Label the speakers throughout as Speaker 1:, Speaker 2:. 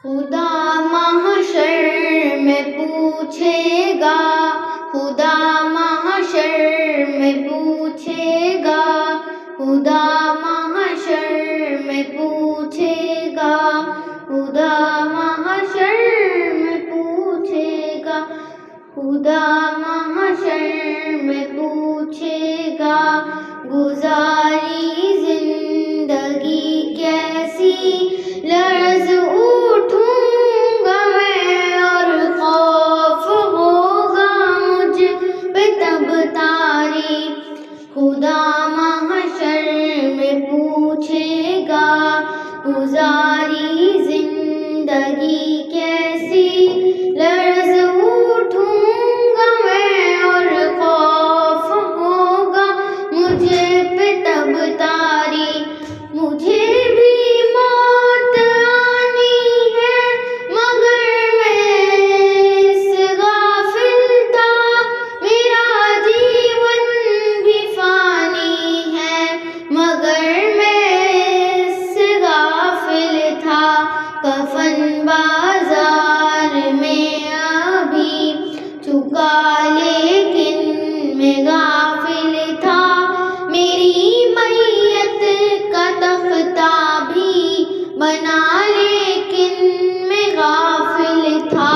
Speaker 1: خدا محشر میں پوچھے گا، خدا محشر میں پوچھے گا، خدا محشر میں پوچھے گا، خدا محشر میں پوچھے گا، خدا محشر میں پوچھے گا، گزاری زندگی کیسی، لرز اٹھوں گا میں اور خوف ہوگا مجھ پہ تب تاری، خدا محشر میں پوچھے گا، گزاری زندگی کیسی، لرز اٹھوں گا میں اور خوف ہوگا مجھے پہ تب تاری، مجھے بھی موت آنی ہے مگر میں اس غافل تھا، میرا جیون بھی فانی ہے مگر میں اس غافل تھا، کفن بازار میں ابھی چکا لیکن میں غافل تھا، میری میت کا تختہ بھی بنا لیکن میں غافل تھا،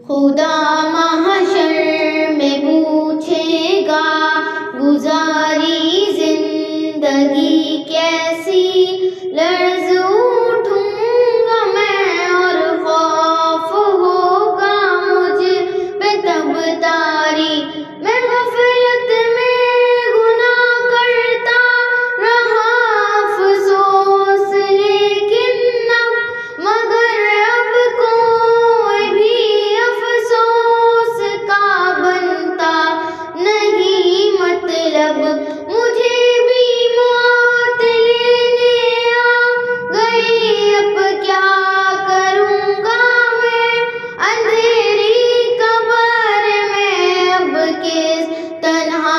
Speaker 1: خدا محشر میں پوچھے گا، گزاری زندگی کیسی، لرز اٹھوں گا میں اور خوف ہوگا مجھ پہ تب تاری، میں غفلت میں گناہ کرتا رہا افسوس لیکن اب مگر اب کوئی بھی افسوس کا بنتا نہیں مطلب، مجھے بھی موت لینے آ گئی، اب کیا کروں گا میں اندھیری قبر میں، اب کس تنہا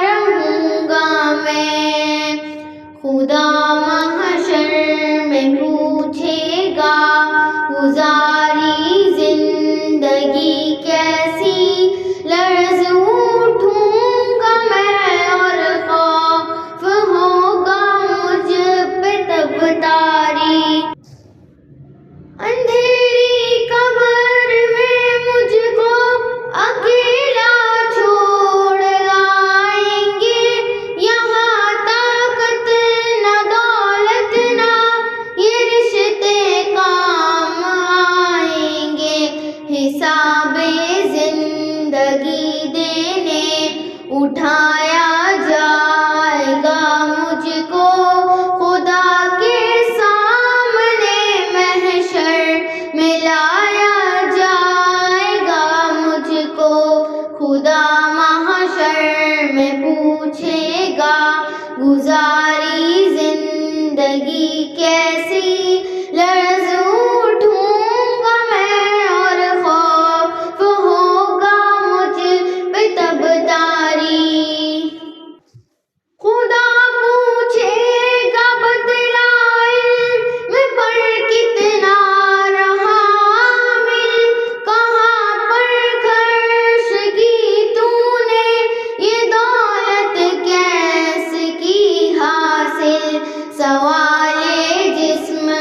Speaker 1: رہوں گا میں، خدا محشر میں پوچھے گا، گزاری زندگی کیسی، لرز اٹھوں گا میں اور خوف ہوگا مجھ پہ تب تاری، اندھیری قبر میں مجھ کو اکیلا چھوڑ آئیں گے، یہاں طاقت نہ دولت نہ یہ رشتے کام آئیں گے، حساب زندگی دینے اٹھایا جائے گا مجھ کو، خدا کے سامنے محشر میں لایا جائے گا مجھ کو، خدا محشر میں پوچھے گا، گزاری زندگی کیسی، لرز اٹھوں گا میں اور خوف ہوگا مجھ پہ تب تاری، خدا پوچھے گا بدلہ علم پر کتنا رہا عامل، کہاں پر خرچ کی تو نے یہ دولت کیسے کی حاصل، سوال جسم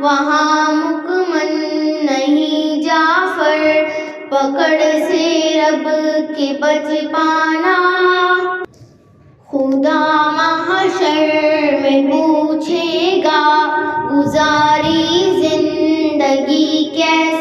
Speaker 1: وہاں مکمن نہیں جعفر، پکڑ سے رب کے بچ پانا۔ خدا محشر میں پوچھے گا گزاری زندگی کیسے،